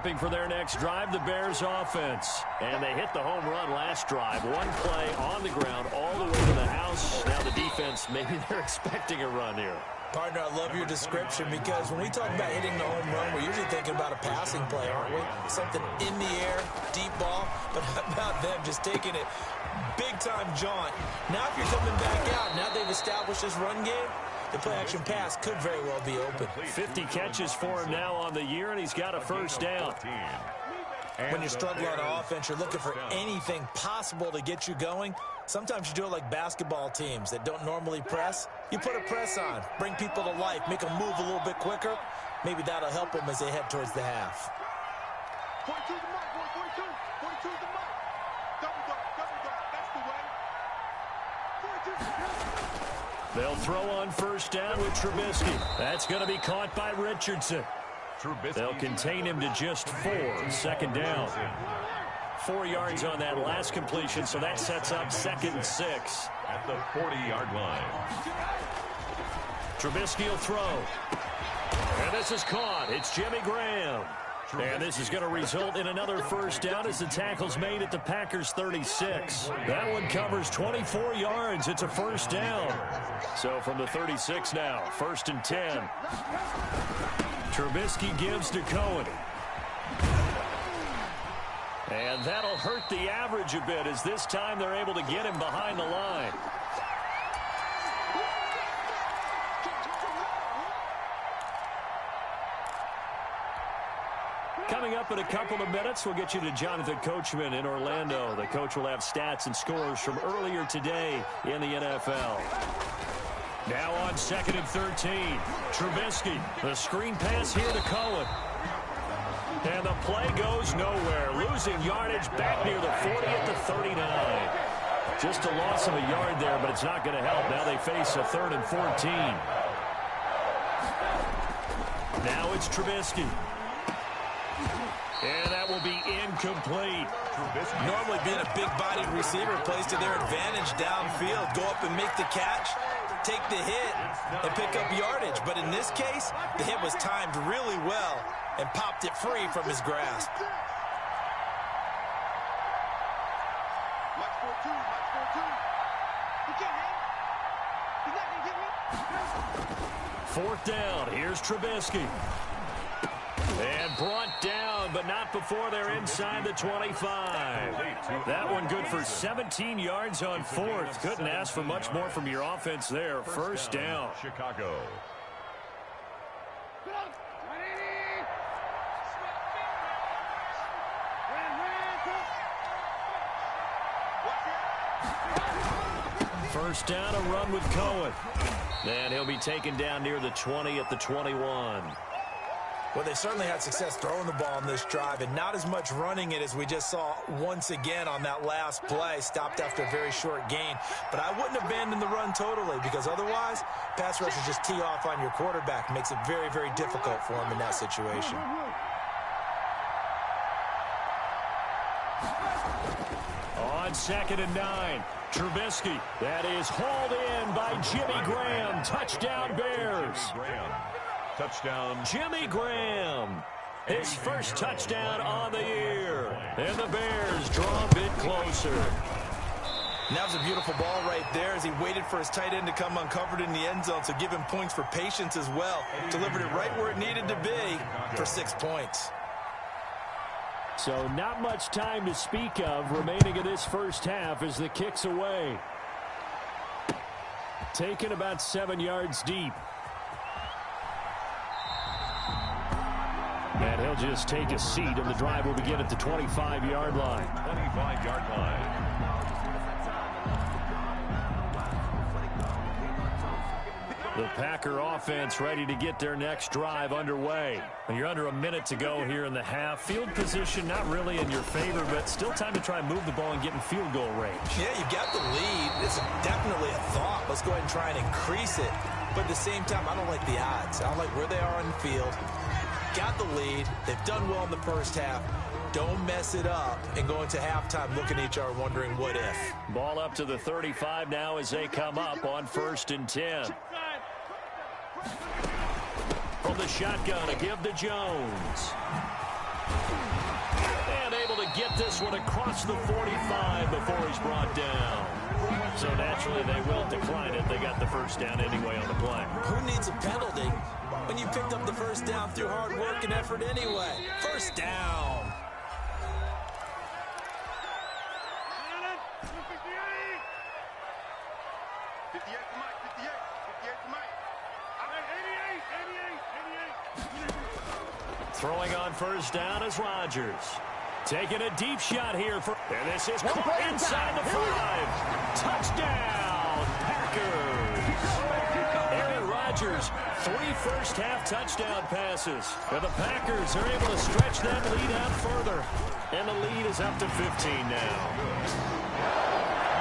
prepping for their next drive, the Bears offense. And they hit the home run last drive. One play on the ground all the way to the house. Now the defense, maybe they're expecting a run here. Partner, I love your description because when we talk about hitting the home run, we're usually thinking about a passing play, aren't we? Something in the air, deep ball, but how about them just taking it big-time jaunt. Now if you're coming back out, now they've established this run game, the play-action pass could very well be open. 50 catches for him now on the year, and he's got a first down. When you're struggling on offense, you're looking for anything possible to get you going. Sometimes you do it like basketball teams that don't normally press. You put a press on, bring people to life, make them move a little bit quicker. Maybe that'll help them as they head towards the half. 42 the mark, 42. 42 the mark. Double dog, that's the way. 42. They'll throw on first down with Trubisky. That's going to be caught by Richardson. They'll contain him to just 4. Second down. 4 yards on that last completion, so that sets up 2nd and 6. At the 40-yard line. Trubisky will throw. And this is caught. It's Jimmy Graham. And this is going to result in another first down as the tackle's made at the Packers' 36. That one covers 24 yards. It's a first down. So from the 36 now, 1st and 10. Trubisky gives to Cohen. And that'll hurt the average a bit as this time they're able to get him behind the line. Coming up in a couple of minutes, we'll get you to Jonathan Coachman in Orlando. The coach will have stats and scores from earlier today in the NFL. Now on 2nd and 13. Trubisky, the screen pass here to Cohen. And the play goes nowhere. Losing yardage back near the 40 at the 39. Just a loss of a yard there, but it's not going to help. Now they face a 3rd and 14. Now it's Trubisky. And that will be incomplete. Normally being a big-bodied receiver plays to their advantage downfield. Go up and make the catch, take the hit, and pick up yardage. But in this case, the hit was timed really well and popped it free from his grasp. Watch 4-2, watch 4-2. He can't hang. He's not going to get me. 4th down. Here's Trubisky. And brought down, but not before they're inside the 25. That one good for 17 yards on 4th. Couldn't ask for much more from your offense there. First down. Chicago. First down, a run with Cohen. And he'll be taken down near the 20 at the 21. Well, they certainly had success throwing the ball in this drive and not as much running it as we just saw once again on that last play. Stopped after a very short gain. But I wouldn't abandon the run totally because otherwise, pass rushers just tee off on your quarterback. Makes it very, very difficult for him in that situation. On 2nd and 9, Trubisky. That is hauled in by Jimmy Graham. Touchdown, Bears. Touchdown. Jimmy Graham. His first touchdown on the year. And the Bears draw a bit closer. And that was a beautiful ball right there as he waited for his tight end to come uncovered in the end zone. So give him points for patience as well. Delivered it right where it needed to be for 6 points. So not much time to speak of remaining in this first half as the kick's away. Taken about 7 yards deep. And he'll just take a seat, and the drive will begin at the 25-yard line. 25-yard line. The Packer offense ready to get their next drive underway. And you're under a minute to go here in the half. Field position not really in your favor, but still time to try and move the ball and get in field goal range. Yeah, you got the lead. It's definitely a thought. Let's go ahead and try and increase it. But at the same time, I don't like the odds. I don't like where they are on the field. Got the lead. They've done well in the first half. Don't mess it up and go into halftime looking at each other wondering what if. Ball up to the 35 now as they come up on 1st and 10. From the shotgun, a give to Jones. get this one across the 45 before he's brought down. So naturally they will decline it. They got the first down anyway on the play. Who needs a penalty when you picked up the first down through hard work and effort anyway? First down. Throwing on first down is Rodgers. Taking a deep shot here. And this is caught inside the 5. Touchdown, Packers. Aaron Rodgers, 3 first-half touchdown passes. And the Packers are able to stretch that lead out further. And the lead is up to 15 now.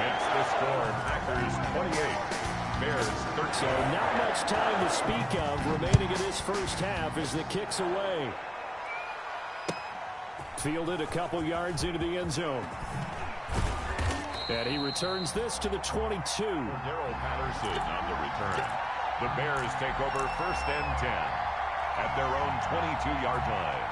Makes the score Packers 28. Bears 13. So not much time to speak of remaining in this first half as the kick's away. Fielded a couple yards into the end zone. And he returns this to the 22. Darrell Patterson on the return. The Bears take over first and 10 at their own 22-yard line.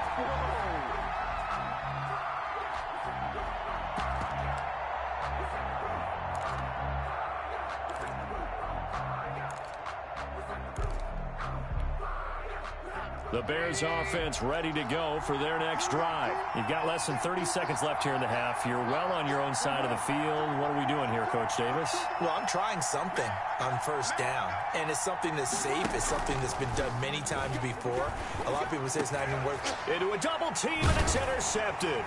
The Bears offense ready to go for their next drive. You've got less than 30 seconds left here in the half. You're well on your own side of the field. What are we doing here, Coach Davis? Well, I'm trying something on first down, and it's something that's safe. It's something that's been done many times before. A lot of people say it's not even worth it. Into a double team, and it's intercepted.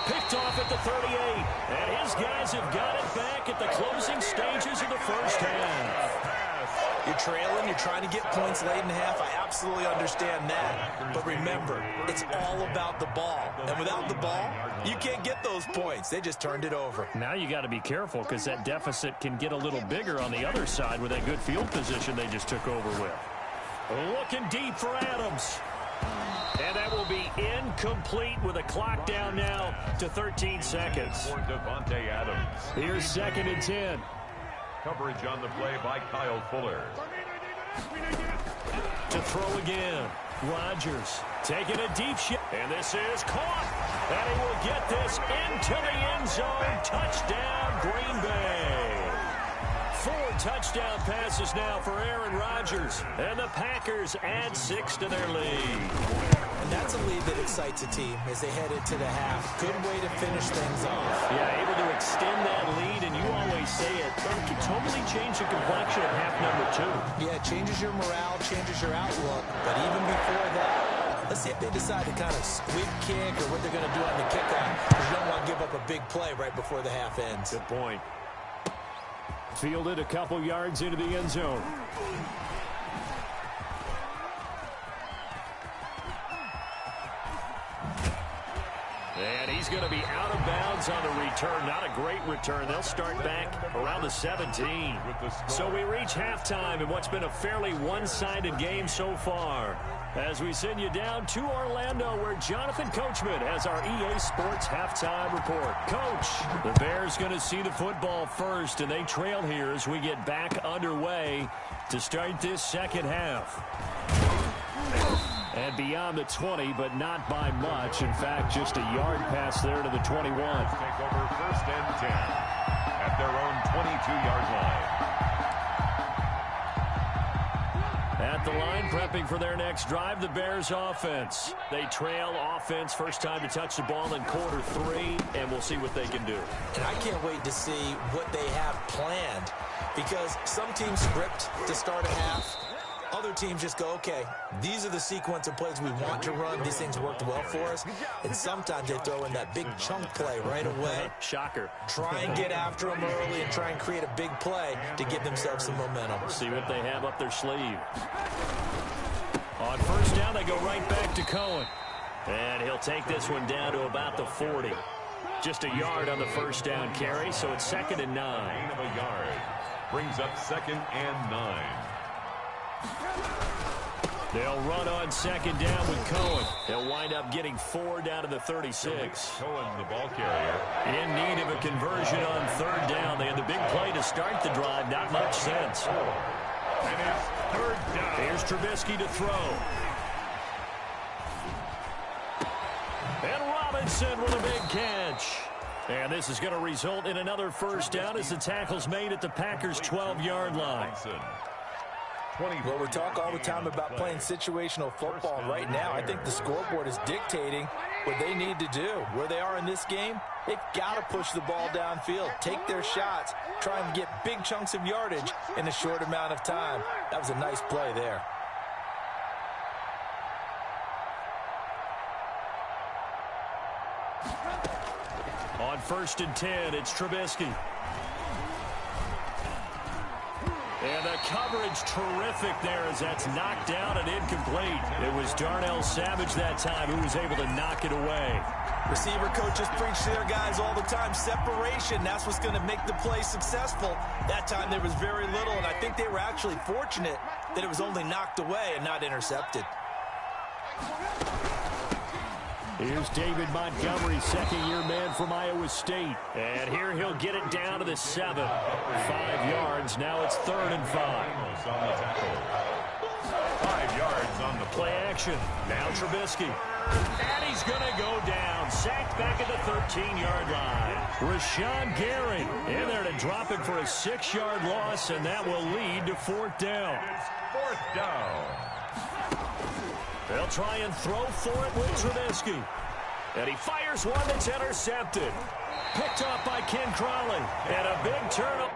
Picked off at the 38, and his guys have got it back at the closing stages of the first half. You're trailing, you're trying to get points late in the half. I absolutely understand that. But remember, it's all about the ball. And without the ball, you can't get those points. They just turned it over. Now you got to be careful because that deficit can get a little bigger on the other side with that good field position they just took over with. Looking deep for Adams. And that will be incomplete with a clock down now to 13 seconds. For Devontae Adams. Here's 2nd and 10. Coverage on the play by Kyle Fuller. To throw again. Rodgers taking a deep shot. And this is caught. And he will get this into the end zone. Touchdown, Green Bay. 4 touchdown passes now for Aaron Rodgers. And the Packers add 6 to their lead. And that's a lead that excites a team as they head into the half. Good way to finish things off. Yeah, able to extend that lead, and you always say it, that can totally change the complexion of half number 2. Yeah, it changes your morale, changes your outlook. But even before that, let's see if they decide to kind of squib kick or what they're going to do on the kickoff. Because you don't want to give up a big play right before the half ends. Good point. Fielded a couple yards into the end zone. And he's going to be out of bounds on the return. Not a great return. They'll start back around the 17. So we reach halftime in what's been a fairly one-sided game so far. As we send you down to Orlando, where Jonathan Coachman has our EA Sports halftime report. Coach, the Bears going to see the football first, and they trail here as we get back underway to start this second half. And beyond the 20, but not by much. In fact, just a yard pass there to the 21. Take over first and 10 at their own 22-yard line. At the line, prepping for their next drive, the Bears offense. They trail offense, first time to touch the ball in quarter 3, and we'll see what they can do. And I can't wait to see what they have planned, because some teams script to start a half. Other teams just go, okay, these are the sequence of plays we want to run. These things worked well for us. And sometimes they throw in that big chunk play right away. Shocker. Try and get after them early and try and create a big play to give themselves some momentum. See what they have up their sleeve. On first down, they go right back to Cohen. And he'll take this one down to about the 40. Just a yard on the first down carry, so it's 2nd and 9. Gain of a yard brings up 2nd and 9. They'll run on 2nd down with Cohen. They'll wind up getting 4 down to the 36. Cohen, the ball carrier. In need of a conversion on 3rd down. They had the big play to start the drive. Not much sense. And it's 3rd down. Here's Trubisky to throw. And And Robinson with a big catch. And this is going to result in another first down as the tackle's made at the Packers' 12-yard line. Well, we talk all the time about playing situational football. Right now, I think the scoreboard is dictating what they need to do. Where they are in this game, they've got to push the ball downfield, take their shots, try and get big chunks of yardage in a short amount of time. That was a nice play there. On 1st and 10, it's Trubisky. And the coverage terrific there as that's knocked down and incomplete. It was Darnell Savage that time who was able to knock it away. Receiver coaches preach to their guys all the time. Separation, that's what's going to make the play successful. That time there was very little, and I think they were actually fortunate that it was only knocked away and not intercepted. Here's David Montgomery, second-year man from Iowa State. And here he'll get it down to the 7. 5 yards. Now it's 3rd and 5. 5 yards on the play action. Now Trubisky. And he's going to go down. Sacked back at the 13-yard line. Rashawn Gary in there to drop it for a 6-yard loss, and that will lead to 4th down. It's 4th down. They'll try and throw for it with Trubisky. And he fires one that's intercepted. Picked off by Ken Crawley. And a big turnover.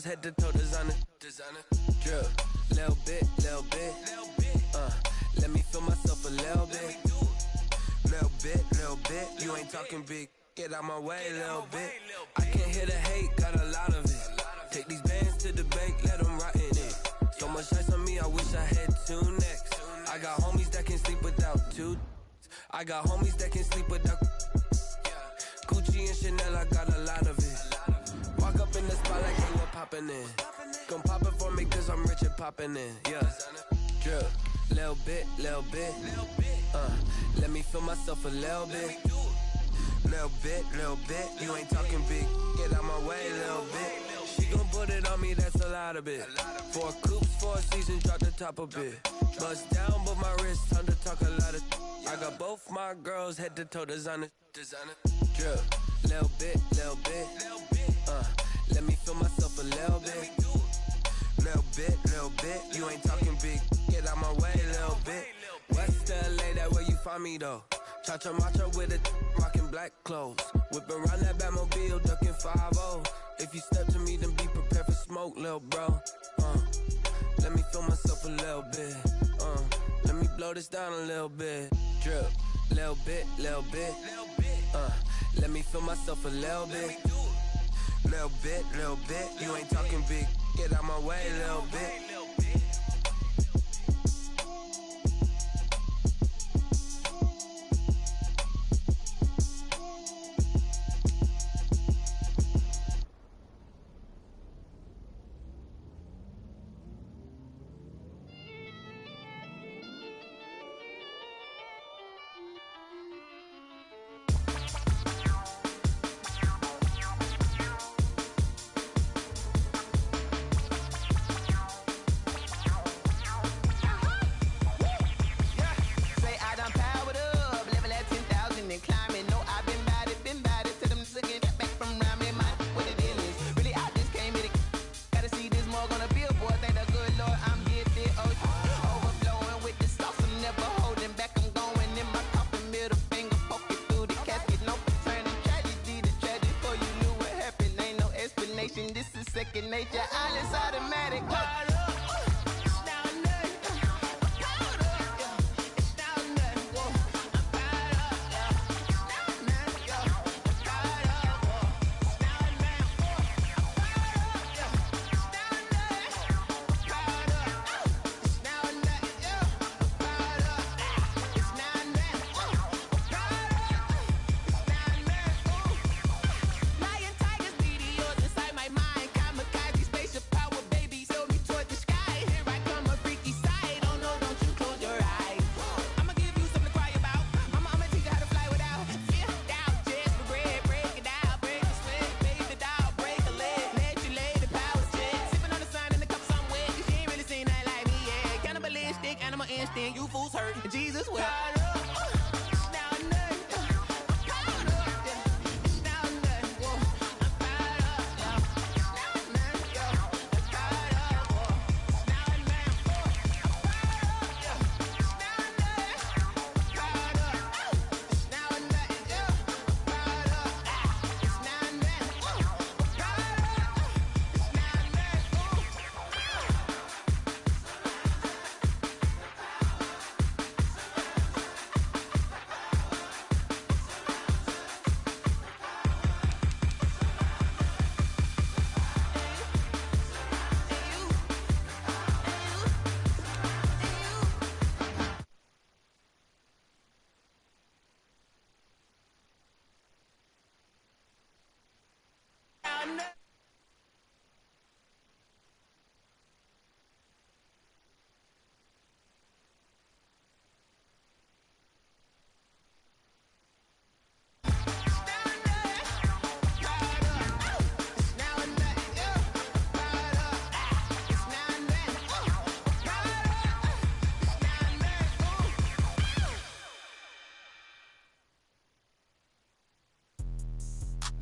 Head to toe designer, drip, little bit, let me feel myself a little bit, you ain't talking big, get out my way, little bit, I can't hear the hate, got a lot of it, take these bands to the bank, let them rot in it, so much ice on me, I wish I had 2 necks, I got homies that can sleep without 2, I got homies that can sleep without, Gucci and Chanel, I got a lot of it. Walk up in the spot like hey, we're poppin' in. Gon' pop it for me cause I'm rich and poppin' in. Yeah, drip, little bit, let me feel myself a little bit. Little bit, you ain't talking big. Get out my way, little bit. She gon' put it on me, that's a lot of it. 4 coops, 4 seasons, drop the top a bit. Bust down, but my wrist, time to talk a lot of. I got both my girls head to toe designer. Drip, little bit, let me feel myself a little bit. Little bit, you ain't talking big. Get out my way, little bit. West LA, that where you find me though. Cha-cha macha with a rockin' black clothes. Whip around that Batmobile, ducking 5-0. If you step to me, then be prepared for smoke, little bro. Let me feel myself a little bit. Let me blow this down a little bit. Drip, little bit. Let me feel myself a little bit. Little bit, you ain't talking big. Get out my way, little bit. second nature. All is automatic. hurt. Jesus will.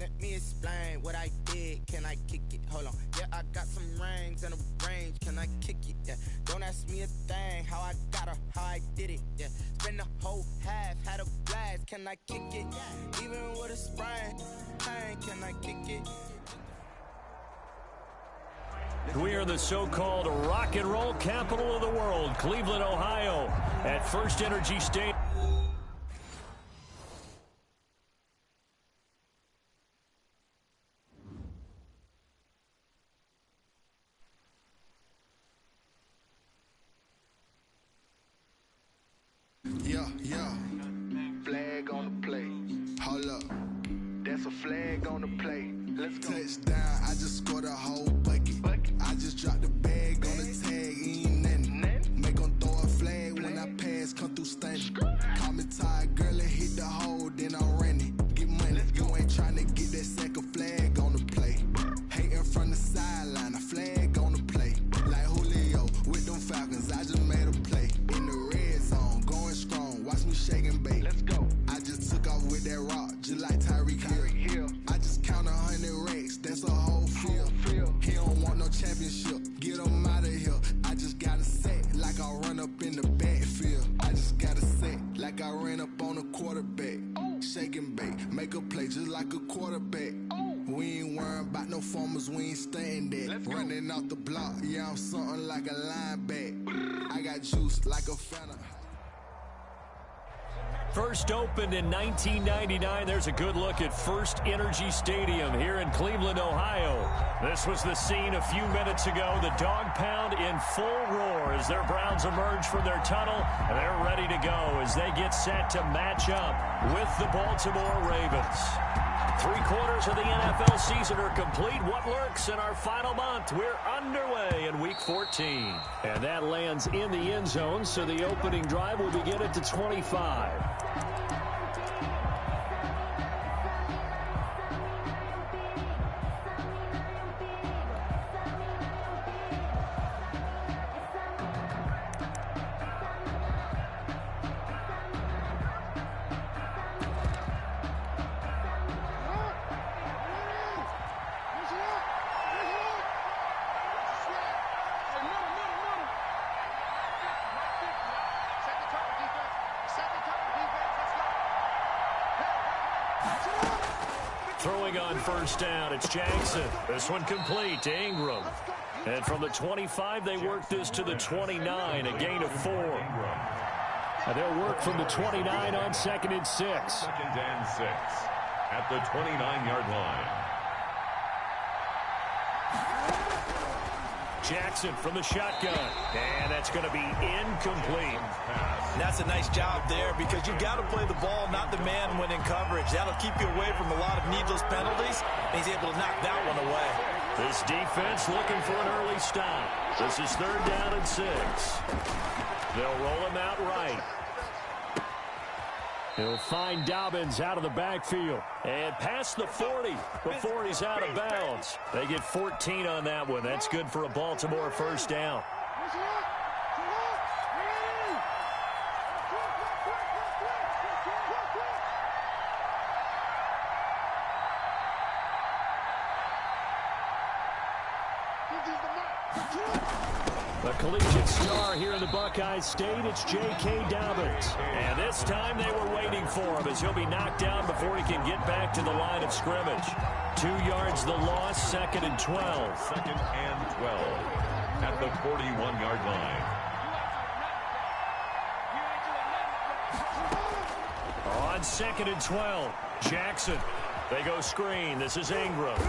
Let me explain what I did. Can I kick it? Hold on. Yeah, I got some rings and a range. Can I kick it? Yeah. Don't ask me a thing. How I got her, how I did it. Yeah. Spend the whole half, had a blast. Can I kick it? Even with a sprain, pain. Can I kick it? We are the so-called rock and roll capital of the world, Cleveland, Ohio, at First Energy Stadium. Yeah, flag on the play. Hold up, that's a flag on the play. Let's go. Touchdown, I just scored a whole bucket. I just dropped the bag on the tag, ain't nothing. Make them throw a flag when I pass, come through stunning. Call me tired, girl, and hit the hole, then I'm running. Get money, you ain't trying to get that second flag on the play. Hating from the sideline, a flag on the play. Like Julio with them Falcons, I just made a play. In the red zone, going strong, watch me shake and bake. Let's go. I just took off with that rock, just like Tyreek Hill. I just count 100 racks, that's a whole field. He don't want no championship, get him out of here. I just gotta set like I run up in the backfield. I just gotta set like I ran up on a quarterback. Shake and bake, make a play just like a quarterback. We ain't worrying about no formers, we ain't staying there. Running off the block, yeah, I'm something like a linebacker. I got juice like a fountain. First opened in 1999. There's a good look at First Energy Stadium here in Cleveland, Ohio. This was the scene a few minutes ago. The dog pound in full roar as their Browns emerge from their tunnel. And they're ready to go as they get set to match up with the Baltimore Ravens. 3/4 of the NFL season are complete. What lurks in our final month? We're underway in Week 14. And that lands in the end zone, so the opening drive will begin at the 25. Throwing on first down, it's Jackson. This one complete to Ingram. And from the 25, they work this to the 29, a gain of 4. And they'll work from the 29 on 2nd and 6. 2nd and 6 at the 29-yard line. Jackson from the shotgun. And that's going to be incomplete. That's a nice job there because you've got to play the ball, not the man when in coverage. That'll keep you away from a lot of needless penalties. And he's able to knock that one away. This defense looking for an early stop. This is 3rd down and 6. They'll roll him out right. He'll find Dobbins out of the backfield and past the 40 before he's out of bounds. They get 14 on that one. That's good for a Baltimore first down. The collegiate star here in the Buckeye State, it's J.K. Dobbins. And this time they were waiting for him as he'll be knocked down before he can get back to the line of scrimmage. 2 yards the loss, 2nd and 12. 2nd and 12 at the 41-yard line. On 2nd and 12, Jackson. They go screen. This is Ingram.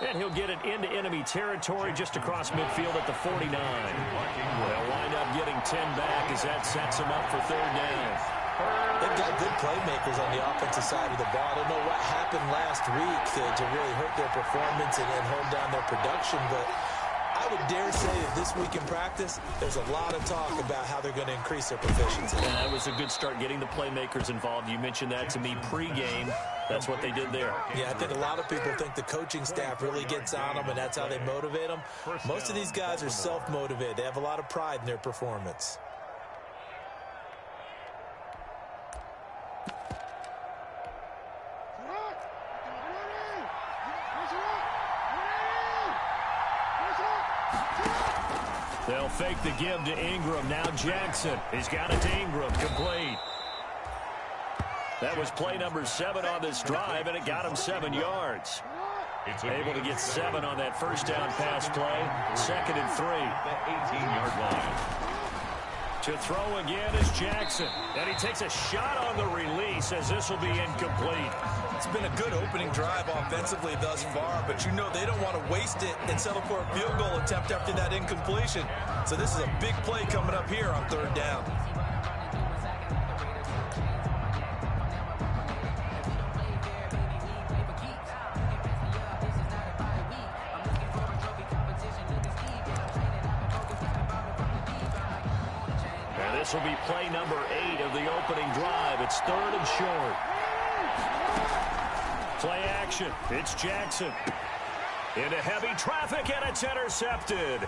And he'll get it into enemy territory just across midfield at the 49. They'll wind up getting 10 back as that sets them up for 3rd down. They've got good playmakers on the offensive side of the ball. I don't know what happened last week to really hurt their performance and hold down their production, but I would dare say that this week in practice, there's a lot of talk about how they're going to increase their proficiency. And that was a good start getting the playmakers involved. You mentioned that to me pregame. That's what they did there. Yeah, I think a lot of people think the coaching staff really gets on them, and that's how they motivate them. Most of these guys are self-motivated. They have a lot of pride in their performance. They'll fake the give to Ingram. Now Jackson. He's got it to Ingram. Complete. That was play number 7 on this drive, and it got him 7 yards. Able to get 7 on that first down pass play. 2nd and 3. The 18-yard line. To throw again is Jackson. And he takes a shot on the release as this will be incomplete. It's been a good opening drive offensively thus far, but you know they don't want to waste it and settle for a field goal attempt after that incompletion. So this is a big play coming up here on 3rd down. This will be play number 8 of the opening drive. It's 3rd and short. Play action. It's Jackson. Into heavy traffic, and it's intercepted.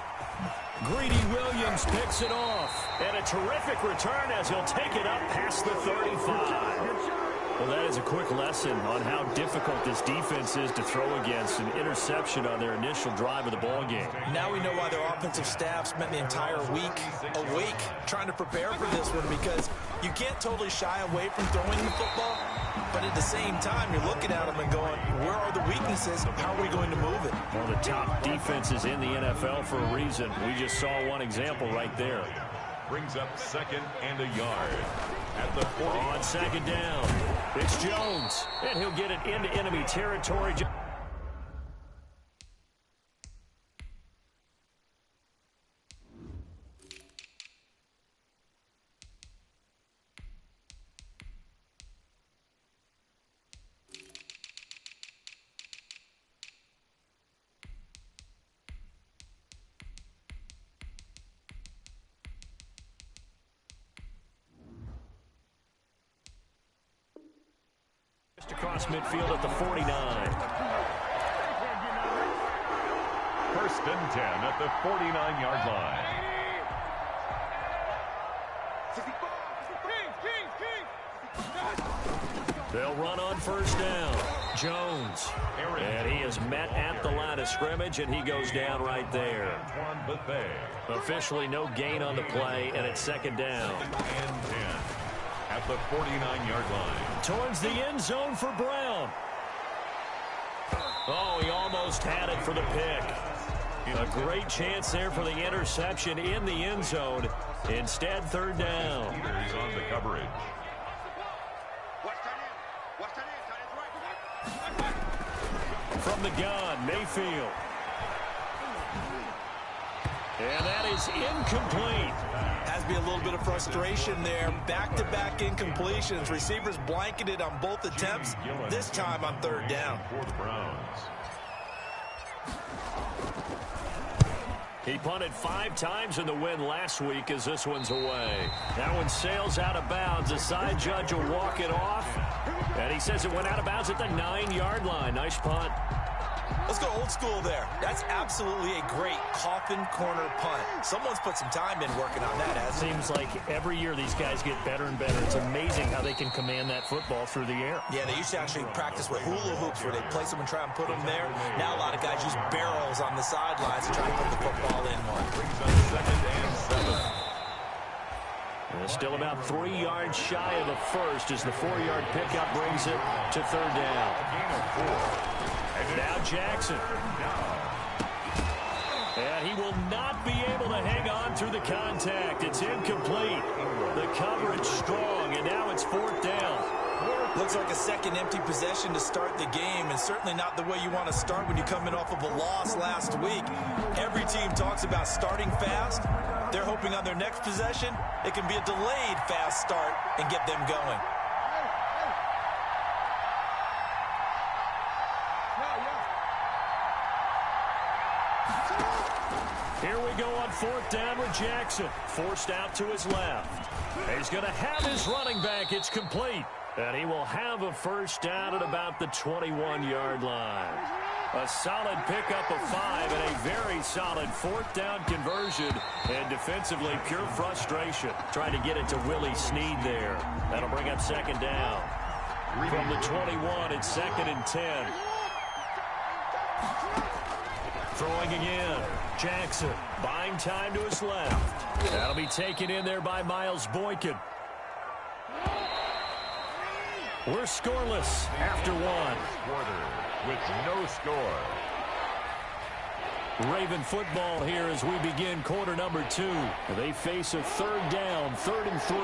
Greedy Williams picks it off. And a terrific return as he'll take it up past the 35. Well, that is a quick lesson on how difficult this defense is to throw against. An interception on their initial drive of the ball game. Now we know why their offensive staff spent the entire week awake trying to prepare for this one, because you can't totally shy away from throwing the football, but at the same time you're looking at them and going, where are the weaknesses? How are we going to move it? One of the top defenses in the NFL for a reason. We just saw one example right there. Brings up 2nd and a yard at the 40. On 2nd down, it's Jones, and he'll get it into enemy territory. Across midfield at the 49. 1st and 10 at the 49-yard line. They'll run on 1st down. Jones. And he is met at the line of scrimmage, and he goes down right there. Officially no gain on the play, and it's 2nd down. 2nd and 10 at the 49-yard line. Towards the end zone for Brown. Oh, he almost had it for the pick. A great chance there for the interception in the end zone. Instead, 3rd down. Peters on the coverage. From the gun, Mayfield. And that is incomplete. Has to be a little bit of frustration there. Back-to-back incompletions. Receivers blanketed on both attempts, this time on 3rd down. For the Browns. He punted 5 times in the win last week as this one's away. That one sails out of bounds. The side judge will walk it off. And he says it went out of bounds at the 9-yard line. Nice punt. Let's go old school there. That's absolutely a great coffin corner punt. Someone's put some time in working on that, hasn't it? Seems like every year these guys get better and better. It's amazing how they can command that football through the air. Yeah, they used to actually practice with hula hoops where they'd place them and try and put them there. Now a lot of guys use barrels on the sidelines to try and put the football in one. Brings up 2nd and 7. And still about 3 yards shy of the first as the 4-yard pickup brings it to 3rd down. Gain of 4. And now Jackson. And he will not be able to hang on through the contact. It's incomplete. The coverage strong, and now it's 4th down. Looks like a second empty possession to start the game, and certainly not the way you want to start when you're coming off of a loss last week. Every team talks about starting fast. They're hoping on their next possession, it can be a delayed fast start and get them going. Here we go on 4th down with Jackson. Forced out to his left. He's going to have his running back. It's complete. And he will have a first down at about the 21-yard line. A solid pickup of 5 and a very solid 4th down conversion. And defensively, pure frustration. Trying to get it to Willie Snead there. That'll bring up 2nd down. From the 21, it's 2nd and 10. Throwing again. Jackson buying time to his left. That'll be taken in there by Miles Boykin. We're scoreless after 1. Quarter with no score. Raven football here as we begin quarter number 2. They face a 3rd down, 3rd and 3.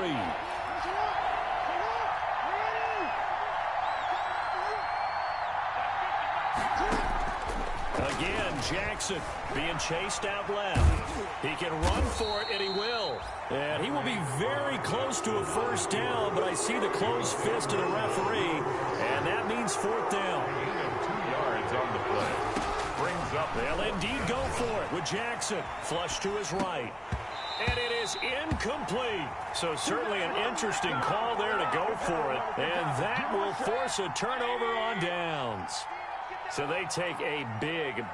Again, Jackson being chased out left. He can run for it, and he will. And he will be very close to a first down, but I see the closed fist of the referee, and that means 4th down. Gain of 2 yards on the play. Brings up. They'll indeed go for it with Jackson. Flush to his right. And it is incomplete. So certainly an interesting call there to go for it. And that will force a turnover on downs. So they take a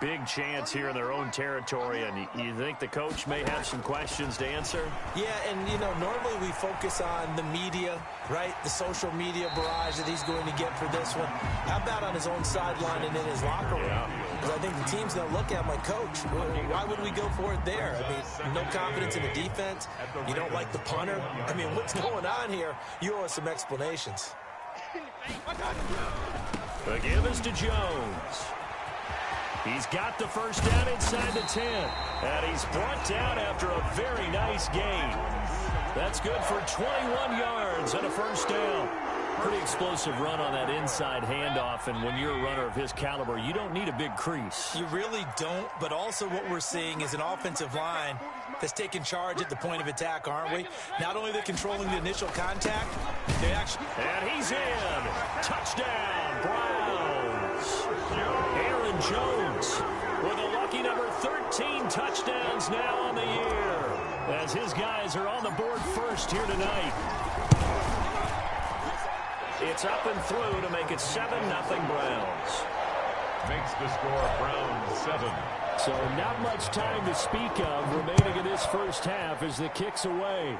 big chance here in their own territory, and you think the coach may have some questions to answer? Yeah, and, you know, normally we focus on the media, right, the social media barrage that he's going to get for this one. How about on his own sideline and in his locker room? Because I think the team's going to look at my coach. Why would we go for it there? I mean, no confidence in the defense. You don't like the punter. I mean, what's going on here? You owe us some explanations. The give is to Jones. He's got the first down inside the 10. And he's brought down after a very nice gain. That's good for 21 yards and a first down. Pretty explosive run on that inside handoff, and when you're a runner of his caliber, you don't need a big crease. You really don't, but also what we're seeing is an offensive line that's taking charge at the point of attack, aren't we? Not only they're controlling the initial contact, they actually... And he's in. Touchdown, Browns. Aaron Jones with a lucky number 13 touchdowns now on the year, as his guys are on the board first here tonight. It's up and through to make it 7-0 Browns. Makes the score Browns 7. So not much time to speak of remaining in this first half as the kick's away.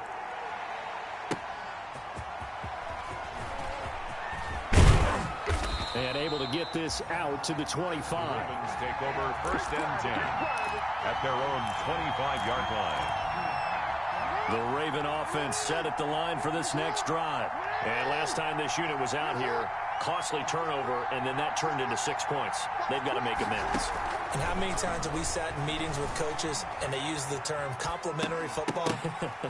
And able to get this out to the 25. Ravens take over 1st and 10 at their own 25-yard line. The Raven offense set at the line for this next drive. And last time this unit was out here, costly turnover, and then that turned into 6 points. They've got to make amends. And how many times have we sat in meetings with coaches and they use the term complementary football?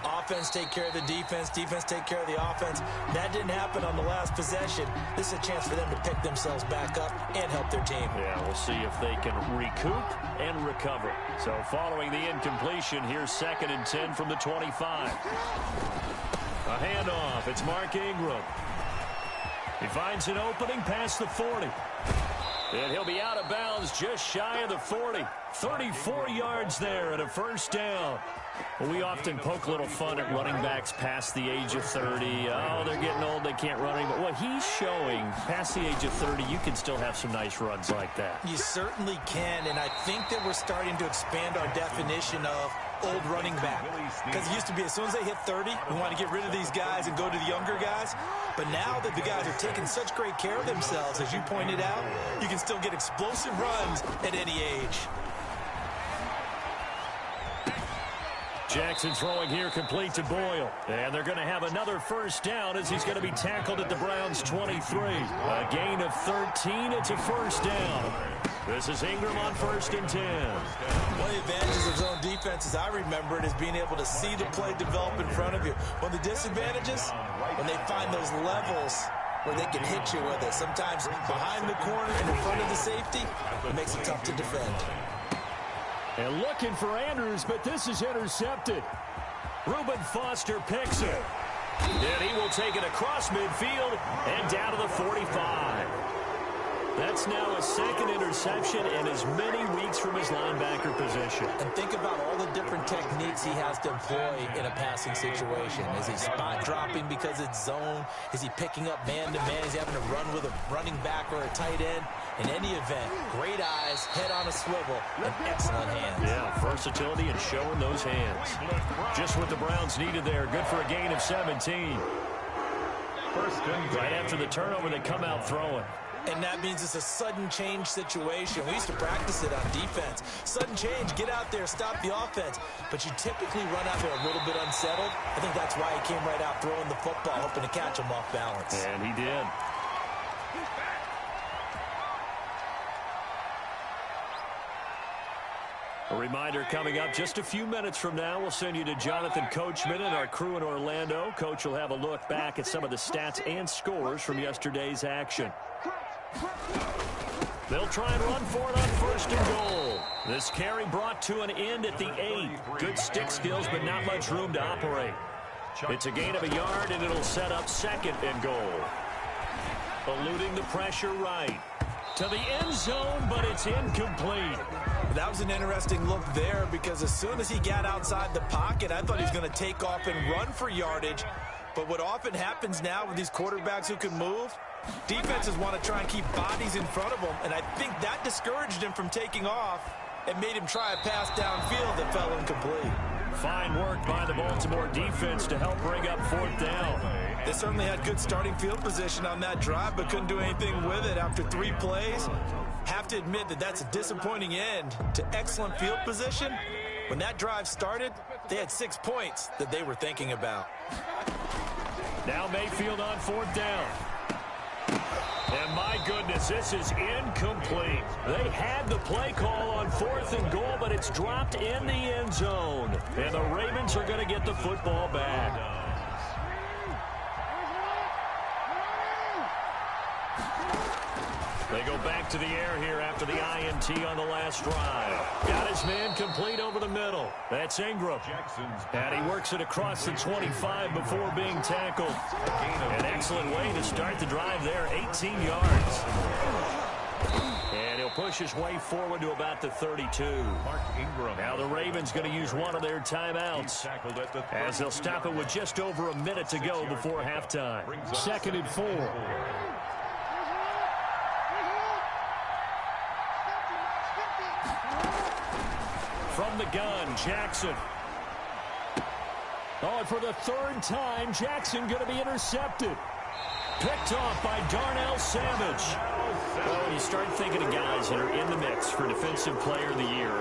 Offense take care of the defense, defense take care of the offense. That didn't happen on the last possession. This is a chance for them to pick themselves back up and help their team. Yeah, we'll see if they can recoup and recover. So following the incompletion, here's 2nd and 10 from the 25. A handoff. It's Mark Ingram. He finds an opening past the 40. And he'll be out of bounds just shy of the 40. 34 yards there and a first down. Well, we often poke a little fun at running backs past the age of 30. Oh, they're getting old, they can't run anymore. What he's showing, past the age of 30, you can still have some nice runs like that. You certainly can, and I think that we're starting to expand our definition of old running back. Because it used to be as soon as they hit 30, we want to get rid of these guys and go to the younger guys. But now that the guys are taking such great care of themselves, as you pointed out, you can still get explosive runs at any age. Jackson throwing here, complete to Boyle. And they're going to have another first down as he's going to be tackled at the Browns' 23. A gain of 13. It's a first down. This is Ingram on 1st and 10. One of the advantages of zone defense, as I remember it, is being able to see the play develop in front of you. One of the disadvantages, when they find those levels where they can hit you with it. Sometimes behind the corner and in front of the safety, it makes it tough to defend. And looking for Andrews, but this is intercepted. Reuben Foster picks it. And he will take it across midfield and down to the 45. That's now his second interception in as many weeks from his linebacker position. And think about all the different techniques he has to employ in a passing situation. Is he spot dropping because it's zone? Is he picking up man-to-man? Is he having to run with a running back or a tight end? In any event, great eyes, head on a swivel, and excellent hands. Yeah, versatility and showing those hands. Just what the Browns needed there. Good for a gain of 17. Right after the turnover, they come out throwing. And that means it's a sudden change situation. We used to practice it on defense. Sudden change, get out there, stop the offense. But you typically run out there a little bit unsettled. I think that's why he came right out throwing the football, hoping to catch him off balance. And he did. A reminder coming up just a few minutes from now. We'll send you to Jonathan Coachman and our crew in Orlando. Coach will have a look back at some of the stats and scores from yesterday's action. They'll try and run for it on 1st and goal. This carry brought to an end at the 8. Good stick skills, but not much room to operate. It's a gain of a yard, and it'll set up 2nd and goal. Eluding the pressure right. To the end zone, but it's incomplete. That was an interesting look there because as soon as he got outside the pocket, I thought he was going to take off and run for yardage. But what often happens now with these quarterbacks who can move, defenses want to try and keep bodies in front of them, and I think that discouraged him from taking off and made him try a pass downfield that fell incomplete. Fine work by the Baltimore defense to help bring up 4th down. They certainly had good starting field position on that drive, but couldn't do anything with it after 3 plays. Have to admit that that's a disappointing end to excellent field position. When that drive started, they had 6 points that they were thinking about. Now Mayfield on 4th down. And my goodness, this is incomplete. They had the play call on 4th and goal, but it's dropped in the end zone. And the Ravens are going to get the football back. They go back to the air here after the INT on the last drive. Got his man complete over the middle. That's Ingram. And he works it across the 25 before being tackled. An excellent way to start the drive there, 18 yards. And he'll push his way forward to about the 32. Now the Ravens going to use one of their timeouts as they'll stop it with just over a minute to go before halftime. 2nd and 4. From the gun, Jackson. Oh, and for the 3rd time, Jackson going to be intercepted. Picked off by Darnell Savage. Well, when you start thinking of guys that are in the mix for Defensive Player of the Year,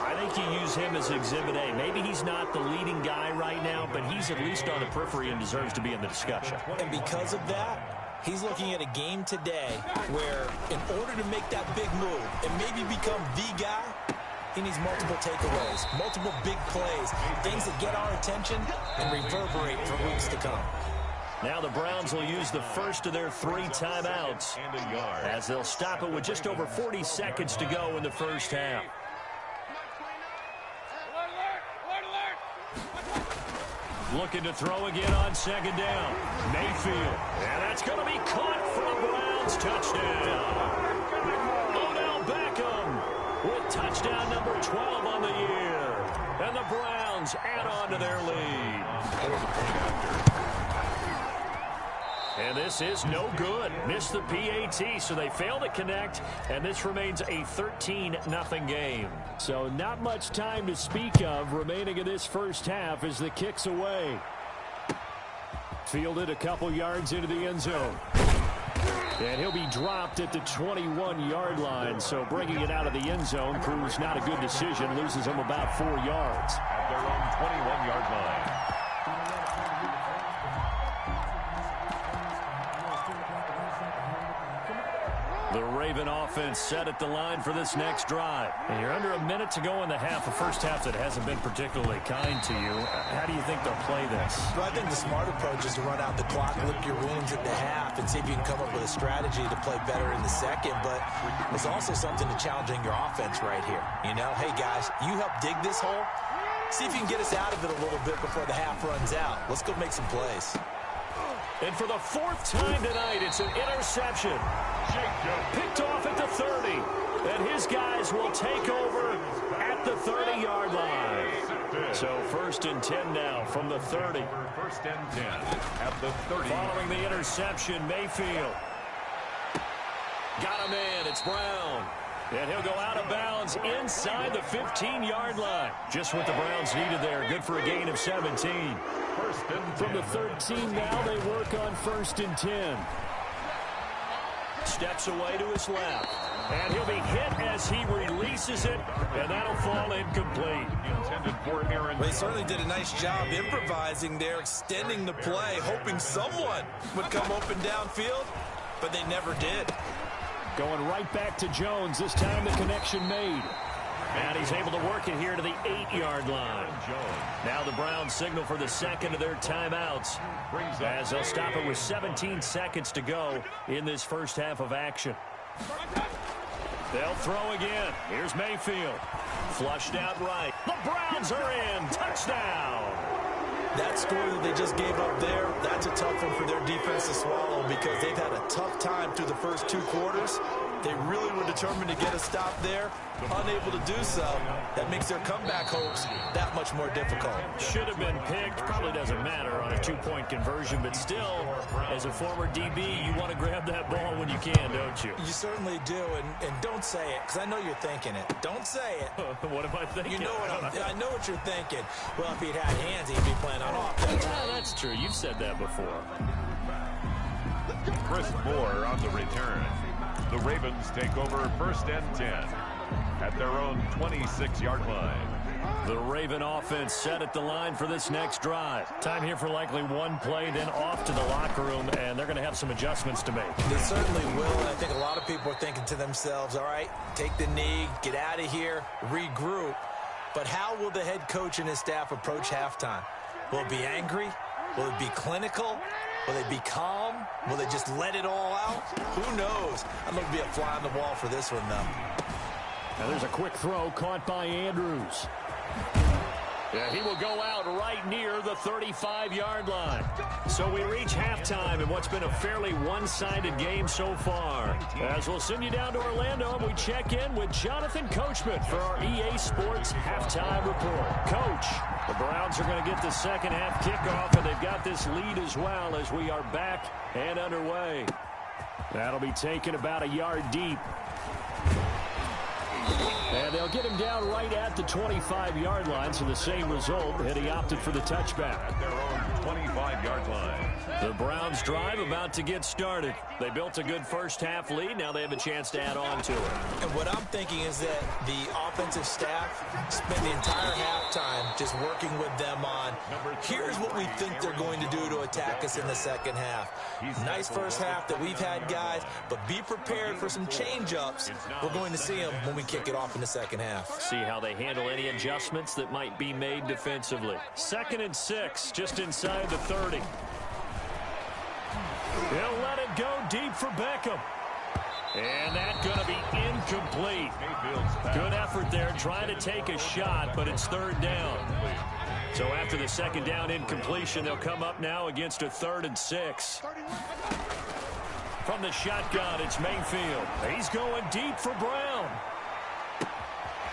I think you use him as Exhibit A. Maybe he's not the leading guy right now, but he's at least on the periphery and deserves to be in the discussion. And because of that, he's looking at a game today where in order to make that big move and maybe become the guy, he needs multiple takeaways, multiple big plays, things that get our attention and reverberate for weeks to come. Now the Browns will use the first of their 3 timeouts as they'll stop it with just over 40 seconds to go in the first half. Looking to throw again on 2nd down. Mayfield. And that's going to be caught for a Browns touchdown. Odell Beckham with touchdown number 12 on the year. And the Browns add on to their lead. And this is no good. Missed the PAT, so they fail to connect, and this remains a 13-0 game. So not much time to speak of remaining in this first half as the kick's away. Fielded a couple yards into the end zone. And he'll be dropped at the 21-yard line, so bringing it out of the end zone proves not a good decision. Loses him about 4 yards. At their own 21-yard line. The Raven offense set at the line for this next drive. And you're under a minute to go in the half, a first half that hasn't been particularly kind to you. How do you think they'll play this? Well, I think the smart approach is to run out the clock, lick your wounds at the half, and see if you can come up with a strategy to play better in the second. But there's also something to challenging your offense right here. You know, hey, guys, you help dig this hole. See if you can get us out of it a little bit before the half runs out. Let's go make some plays. And for the 4th time tonight, it's an interception. Picked off at the 30. And his guys will take over at the 30-yard line. So 1st and 10 now from the 30. 1st and 10 at the 30. Following the interception, Mayfield. Got a man. It's Brown. And he'll go out of bounds inside the 15-yard line. Just what the Browns needed there. Good for a gain of 17. From the 13 now, they work on 1st and 10. Steps away to his left. And he'll be hit as he releases it. And that'll fall incomplete. Intended for Aaron. They certainly did a nice job improvising there, extending the play, hoping someone would come open downfield, but they never did. Going right back to Jones. This time the connection made. And he's able to work it here to the 8-yard line. Now the Browns signal for the second of their timeouts as they'll stop it with 17 seconds to go in this first half of action. They'll throw again. Here's Mayfield. Flushed out right. The Browns are in. Touchdown. That score that they just gave up there, that's a tough one for their defense to swallow because they've had a tough time through the first 2 quarters. They really were determined to get a stop there, unable to do so. That makes their comeback hopes that much more difficult. Should have been picked. Probably doesn't matter on a 2-point conversion, but still, as a former DB, you want to grab that ball when you can, don't you? You certainly do, and don't say it, because I know you're thinking it. Don't say it. What am I thinking? You know I know what you're thinking. Well, if he'd had hands, he'd be playing on offense. Yeah, that's true. You've said that before. Chris Moore on the return. The Ravens take over 1st and 10 at their own 26-yard line. The Raven offense set at the line for this next drive. Time here for likely one play, then off to the locker room, and they're going to have some adjustments to make. They certainly will, and I think a lot of people are thinking to themselves, all right, take the knee, get out of here, regroup. But how will the head coach and his staff approach halftime? Will it be angry? Will it be clinical? Will they be calm? Will they just let it all out? Who knows? I'm going to be a fly on the wall for this one, though. Now there's a quick throw caught by Andrews. Yeah, he will go out right near the 35-yard line. So we reach halftime in what's been a fairly one-sided game so far. As we'll send you down to Orlando, and we check in with Jonathan Coachman for our EA Sports Halftime Report. Coach, the Browns are going to get the second half kickoff, and they've got this lead as well as we are back and underway. That'll be taken about a yard deep. And they'll get him down right at the 25-yard line, so the same result, and he opted for the touchback. At their own 25-yard line. The Browns drive about to get started. They built a good first half lead. Now they have a chance to add on to it. And what I'm thinking is that the offensive staff spent the entire halftime just working with them on, here's what we think they're going to do to attack us in the second half. Nice first half that we've had, guys, but be prepared for some change-ups. We're going to see them when we kick it off in the second half. See how they handle any adjustments that might be made defensively. 2nd and 6, just inside the 30. He'll let it go deep for Beckham. And that's going to be incomplete. Good effort there trying to take a shot, but it's 3rd down. So after the 2nd down incompletion, they'll come up now against a 3rd and 6. From the shotgun, it's Mayfield. He's going deep for Brown.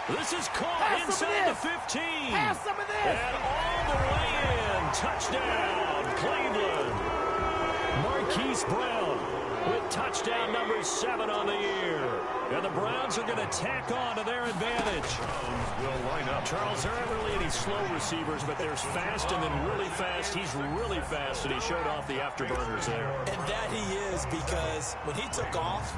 This is caught inside the 15. Have some of this. And all the way in. Touchdown, Cleveland. Marquise Brown with touchdown number 7 on the year. And the Browns are going to tack on to their advantage. Will line up. Charles, there aren't really any slow receivers, but there's fast and then really fast. He's really fast, and he showed off the afterburners there. And that he is, because when he took off,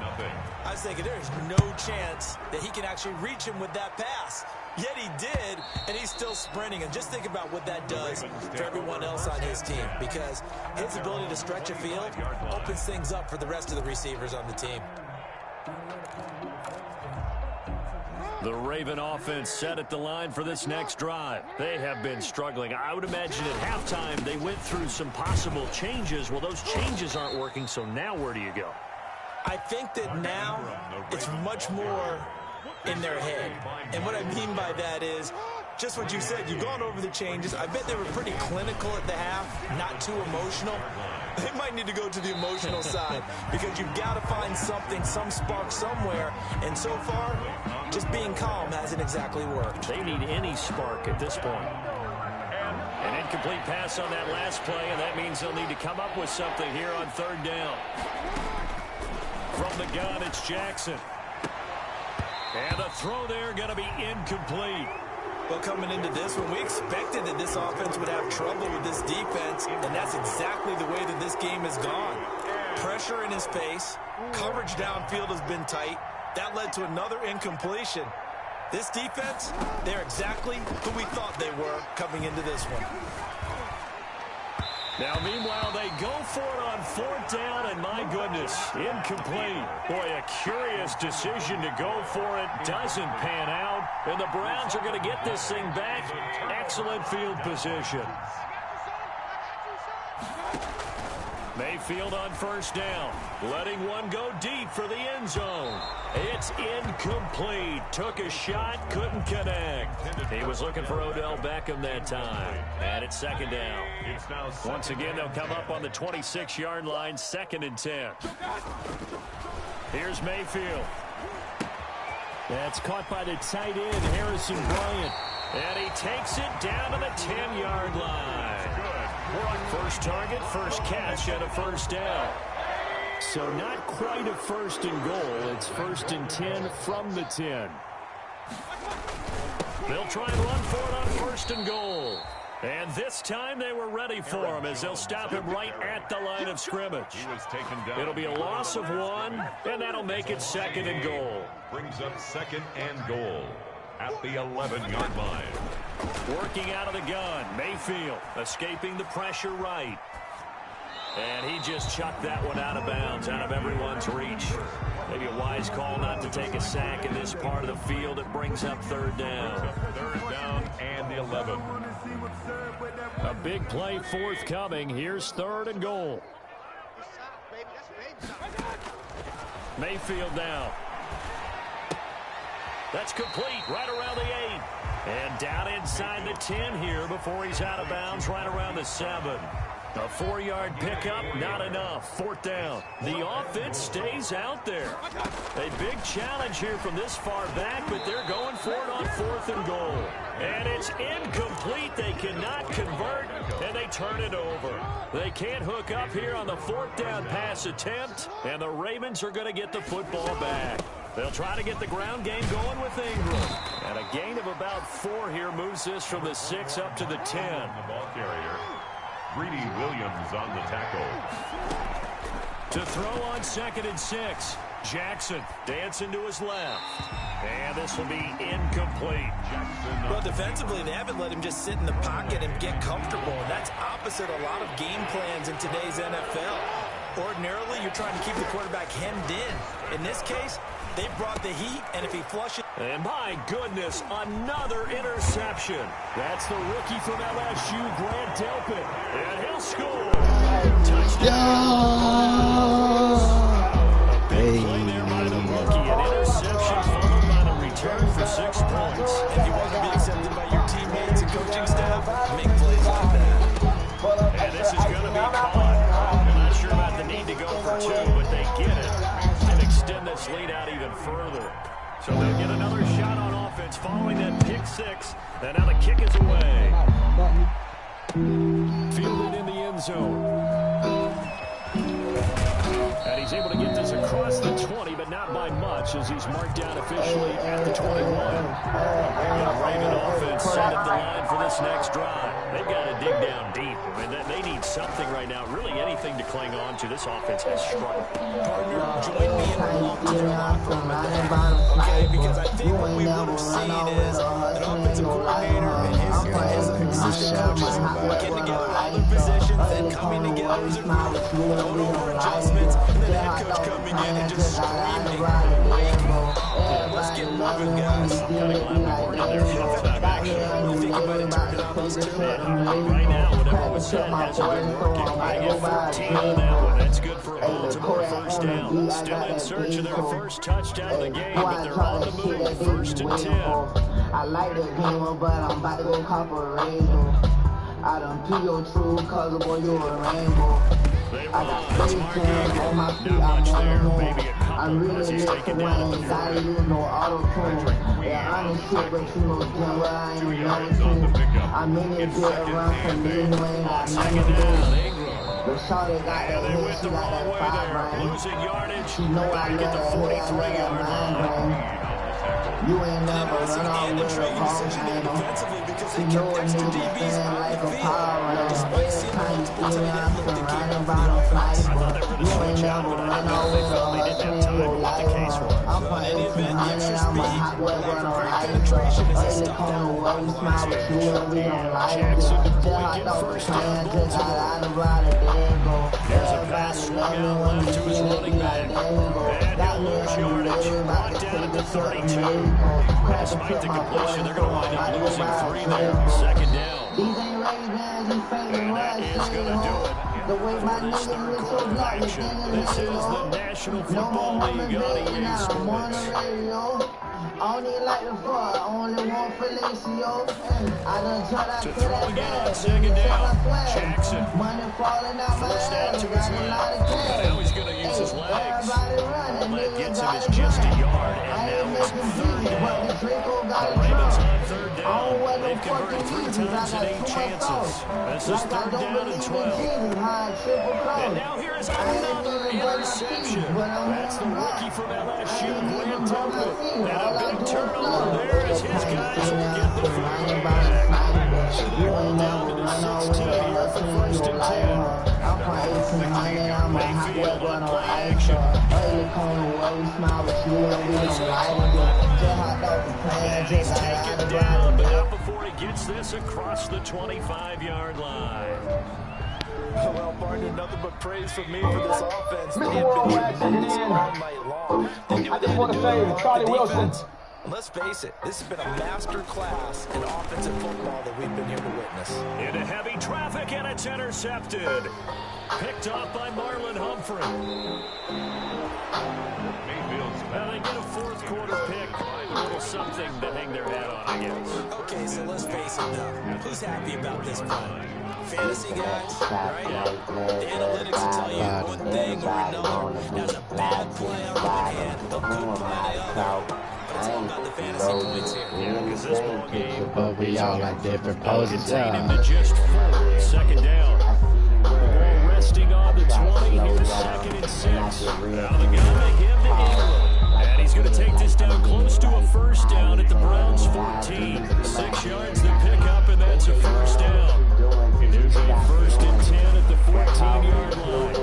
I was thinking there's no chance that he can actually reach him with that pass. Yet he did, and he's still sprinting. And just think about what that does for everyone else on his team, because his ability to stretch a field opens things up for the rest of the receivers on the team. The Raven offense set at the line for this next drive. They have been struggling. I would imagine at halftime they went through some possible changes. Well, those changes aren't working, so now where do you go? I think that now it's much more in their head. And what I mean by that is just what you said. You've gone over the changes. I bet they were pretty clinical at the half, not too emotional. They might need to go to the emotional side, because you've got to find something, some spark somewhere. And so far, just being calm hasn't exactly worked. They need any spark at this point. An incomplete pass on that last play, and that means they'll need to come up with something here on 3rd down. From the gun, it's Jackson. And the throw there going to be incomplete. Well, coming into this one, we expected that this offense would have trouble with this defense, and that's exactly the way that this game has gone. Pressure in his face, coverage downfield has been tight. That led to another incompletion. This defense, they're exactly who we thought they were coming into this one. Now, meanwhile, they go for it on 4th down, and my goodness, incomplete. Boy, a curious decision to go for it. Doesn't pan out, and the Browns are going to get this thing back. Excellent field position. Mayfield on 1st down, letting one go deep for the end zone. It's incomplete. Took a shot, couldn't connect. He was looking for Odell Beckham that time. And it's 2nd down. Once again, they'll come up on the 26-yard line, 2nd and 10. Here's Mayfield. That's caught by the tight end, Harrison Bryant. And he takes it down to the 10-yard line. First target, first catch, and a 1st down. So not quite a 1st and goal. It's 1st and 10 from the 10. They'll try and run for it on 1st and goal. And this time they were ready for him, as they'll stop him right at the line of scrimmage. It'll be a loss of 1, and that'll make it 2nd and goal. Brings up 2nd and goal at the 11-yard line. Working out of the gun, Mayfield escaping the pressure right. And he just chucked that one out of bounds, out of everyone's reach. Maybe a wise call not to take a sack in this part of the field. It brings up 3rd down. 3rd down and the 11. A big play forthcoming. Here's 3rd and goal. Mayfield now. That's complete right around the 8. And down inside the 10 here before he's out of bounds right around the 7. A 4-yard pickup, not enough. 4th down. The offense stays out there. A big challenge here from this far back, but they're going for it on 4th and goal. And it's incomplete. They cannot convert, and they turn it over. They can't hook up here on the 4th down pass attempt, and the Ravens are going to get the football back. They'll try to get the ground game going with Ingram. And a gain of about 4 here moves this from the 6 up to the 10. The ball carrier, Greedy Williams on the tackle. To throw on 2nd and 6. Jackson dancing to his left. And this will be incomplete. Well, defensively, they haven't let him just sit in the pocket and get comfortable. And that's opposite a lot of game plans in today's NFL. Ordinarily, you're trying to keep the quarterback hemmed in. In this case, they brought the heat, and if he flushes... And my goodness, another interception. That's the rookie from LSU, Grant Delpit. And he'll score. Touchdown. A big play there by the rookie. An interception followed by the return for 6 points. If you want to be accepted by your teammates and coaching staff, make plays like that. And this is going to be caught. I'm not sure about the need to go for 2, but they get it and extend this lead out even further. So they'll get another shot on offense following that pick six. And now the kick is away. Fielded in the end zone. And he's able to get this across the 20, but not by much as he's marked down officially at the 21. The Raven offense set up the line for this next drive. They've got to dig down deep. I mean, they need something right now, really anything to cling on to. This offense has struggled. Partner, join me in a walk to the locker room. Okay, because I think what we would have seen is an offensive coordinator and his assistant coaches getting together all their positions and coming together as a group, going over adjustments, and then the head coach coming in and just screaming, let's get moving, guys. I'm kind of glad we weren't in there for halftime action. You think you might have turned it on those two? Right now, whatever was said hasn't been working. They get 14 on that one. That's good for a Baltimore first down. Still in search of their first touchdown of the game, but they're on the move. First and 10. I like the game, but I'm about to go cop a razor. I done pee your true color, boy, you a rainbow. I got straight hands on my feet, I'm on the move. I really live for one, ain't gotta use no auto-tune. Yeah, honest shit, but you know damn well I ain't never seen. I'm in it, get around for me, you ain't got nothing to do. The shawty got that hit, she got that 5 brain. Losing yardage. She know I love that hit, I love that 9 brain. You ain't never run out with a ball game. She know a nigga stand like a power ranger. Every time you see me, I'm surrounded by them flights. You ain't never run out with a hustle in your life. I'm from 1800, I'm a hot boy, but I'm right. Early corner where we smile with you and we don't like it. Just hot dog plan, just got out of the there go. Everybody love me when you see me, like there you go. Got me on the way, about to take the 32. Despite the completion, they're going to wind up losing 3 there. Second down. These ain't Ray-Bans, these fake That is going to do it. the way my niggas look so black, the thing This is the National Football League on EA Sports. I don't even like the fuck, I only want Felicio. I done tried out To to throw that again on bag, second down. Jackson. Jackson. Money falling out my Forced out ass, to his got a lot left. of cash. Now he's going to use his legs. Everybody running, All that niggas gets him got is it just a running. yard, I and ain't now it's making third beats, but down. the Draco got The a Ravens drum. on third I don't down. wear no They've converted fucking 3 Yeezys, I times got in 8 too much chances. sauce. This is Like I third don't down and believe in 12. Jesus, high triple cross. And now here is another interception. That's the rookie from LSU, Glenn Tobin. And a big turnover there as his guys will get the football back. So they're all down to the 16 here for first and 10. Mayfield on play action. And he's taken down, but not before he gets this across the 25-yard line. Well, partner, nothing but praise from me for this offense. They have been tremendous all night long. They knew they had to do it along the defense. And let's face it, this has been a master class in offensive football that we've been here to witness. Into heavy traffic, and it's intercepted. Picked off by Marlon Humphrey. Now they get a fourth quarter pick. A little something to hang their hat on, I guess. Okay, so let's face it, though. Who's happy about this play? Fantasy guys, right? The analytics will tell you one thing or another. There's a bad play on one hand, a good play on the other. But it's all about the fantasy points here. Yeah, because this ball game, but we all got different poses. contained him to just 4. Second down. The ball resting on the 20. Here's second and 6. Now the guy to him to Ingram. And he's going to take this down close to a first down at the Browns 14. 6 yards to pick up, and that's a first down. It is a first and 10 at the 14-yard line.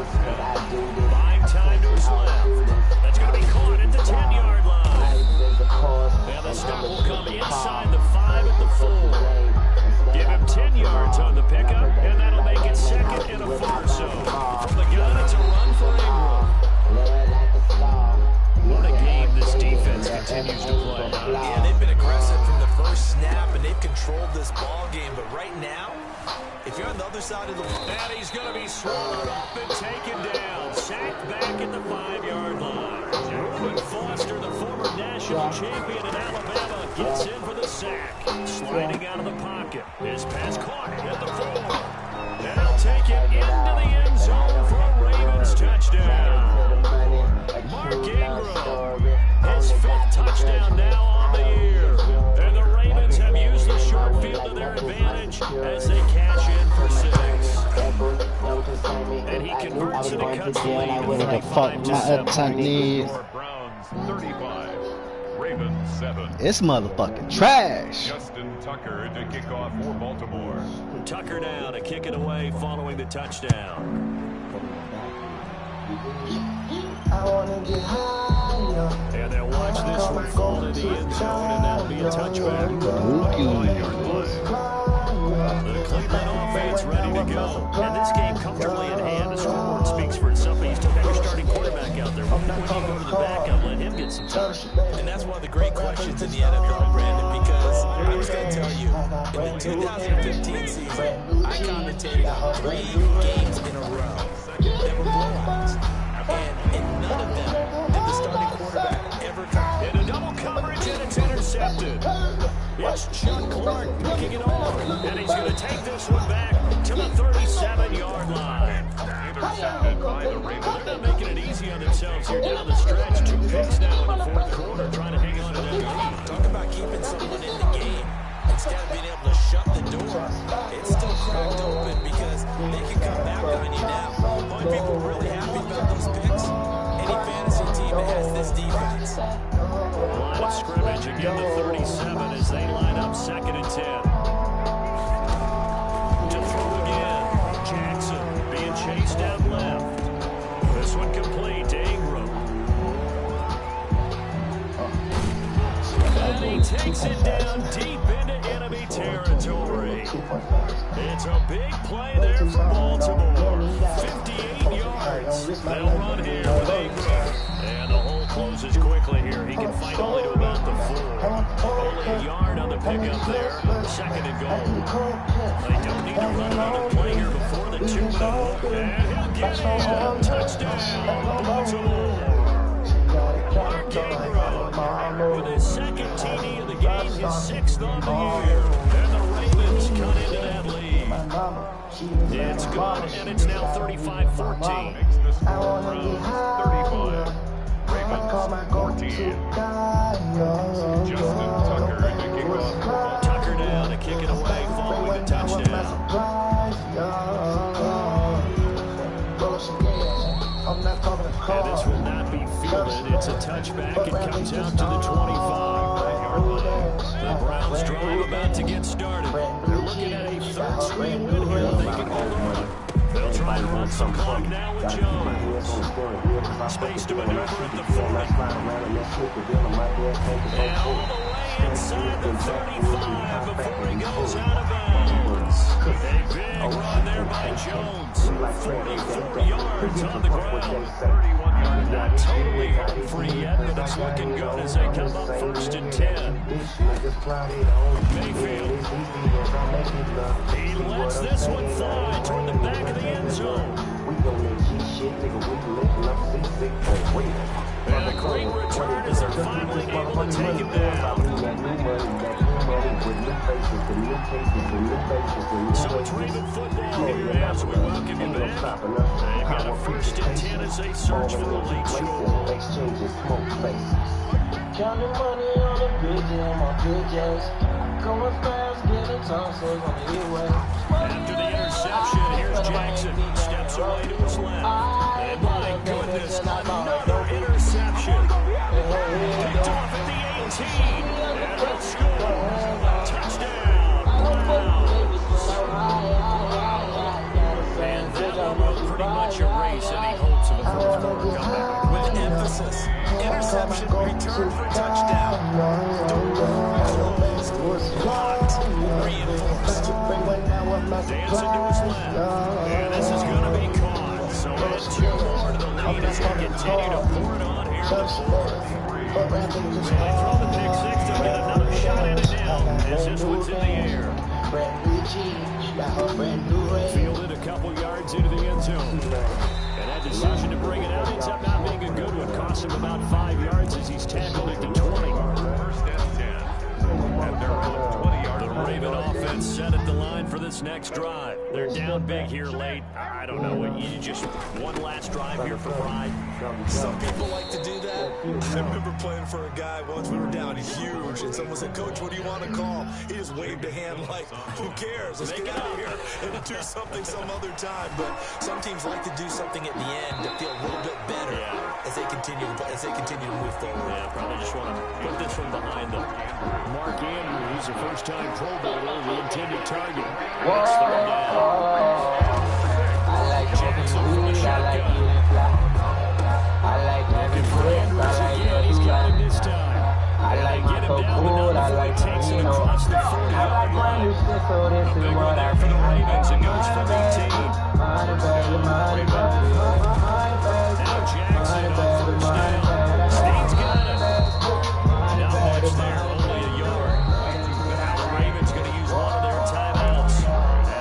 Buying time to his left. That's going to be caught at the 10-yard line. And the stop will come inside the 5 at the 4. Give him 10 yards on the pickup, and that'll make it second and a 4. So from the gun, it's a run for Ingram. What a game this defense continues to play. Yeah, they've been aggressive from the first snap, and they've controlled this ball game. But right now, if you're on the other side of the ball, And he's going to be swallowed up and taken down. Sacked back at the 5-yard line. Reuben Foster, the former national champion in Alabama, gets in for the sack. Sliding out of the pocket. His pass caught at the 4. And he'll take it into the end zone for a Ravens touchdown. Mark Ingram, his 5th touchdown now. points, and it cuts the lead to What the fuck my uptight needs? Browns 35, Ravens 7. It's motherfucking trash. Justin Tucker to kick off for Baltimore. Tucker now to kick it away following the touchdown. And they'll watch this one fall to the end zone, and that'll be a touchback. The Cleveland offense ready to go. And this game comfortably in hand. The scoreboard speaks for itself. But you still got your starting quarterback out there. When you go to the backup, let him get some time. And that's one of the great questions in the NFL, Brandon, because I'm just going to tell you, in the 2015 season, I commentated 3 games in a row that were blowouts. And in none of them did the starting quarterback ever come. In a double coverage, and it's intercepted. It's Chuck Clark picking it off. And he's going to take this one back to the 37-yard line. Intercepted by the Ravens. They're not making it easy on themselves here down the stretch. 2 picks now in the fourth quarter, trying to hang on to that lead. Talk about keeping someone in the game instead of being able to shut the door. It's still cracked open because they can come back on you now. Only people really happy about those picks, any fantasy team that has this defense. Line of scrimmage again, the 37 as they line up 2nd and 10. To throw again, Jackson being chased out left. This one complete to Ingram. And he takes it down deep into enemy territory. It's a big play there for Baltimore. 58 yards. They'll run here with Ingram. And the hole closes quickly here. He can fight only to about the 4. Only a yard on the pickup there. 2nd and goal. They don't need to run another play here before the 2-minute warning. And he'll get it. Touchdown, Baltimore. Mark Ingram with his 2nd TD of the game, his 6th on the year. And the Ravens cut into that lead. It's good, and it's now 35-14. Makes the score Browns 35, Ravens 14. Justin Tucker to kick off. Tucker down to kick it away following the touchdown. And this will not be fielded. It's a touchback. It comes out to the 25-yard line. The Browns drive about to get started. They're looking at a 3rd straight win here. They can hold on. They'll try and run some clock now with Jones. Space to maneuver at the 40. And all the way inside the 35 before he goes out of bounds. A big run there by Jones. 44 yards on the ground. 31 yards. Not totally home free yet, but it's looking good as they come up 1st and 10. Mayfield. He lets this one fly toward the back of the end zone. And a great return as they're finally able to take him down. So it's Raven football here as we welcome you back. They've got a 1st and 10 as they search for the late score. Counting money on the big jam, on big jazz. Going fast, getting tonsils on the airway. After the interception, here's Jackson. Steps away to his left. And my goodness, another interception. Picked off at the 18. And they'll score. Touchdown. Browns. And that one will pretty much erase any hopes of a 4th quarter comeback. With emphasis, interception, return for touchdown. Blocked, reinforced. Dancing to his left. And this is going to be caught. So add 2 more to the lead as they continue to pour it on here in the 4th. So they throw the pick 6. They'll get another shot at it now as this one's in the air. Fielded a couple yards into the end zone. And that decision to bring it out ends up not being a good one. Cost him about 5 yards as he's tackled at the 20. 1st and 10. At their own 20. The Raven offense set at the line for this next drive. They're down big here late. I don't know. You just one last drive here for pride. Some people like to do that. I remember playing for a guy once. We were down huge, and someone said, "Coach, what do you want to call?" He just waved a hand like, "Who cares? Let's get out of here and do something some other time." But some teams like to do something at the end to feel a little bit better as they continue to move forward. Yeah, probably just want to put this one behind them. Mark Andrews, a first-time Pro Bowler, the intended target. That's third down. I like Jackson from the shotgun. I like Andrews. He's got him this time. I like my cool. I like takes it across the 40-yard line. A big one there for the Ravens. It goes from 18. Now Jackson on first down. Steen's got it. Not much there, only a yard. Now the Ravens going to use one of their timeouts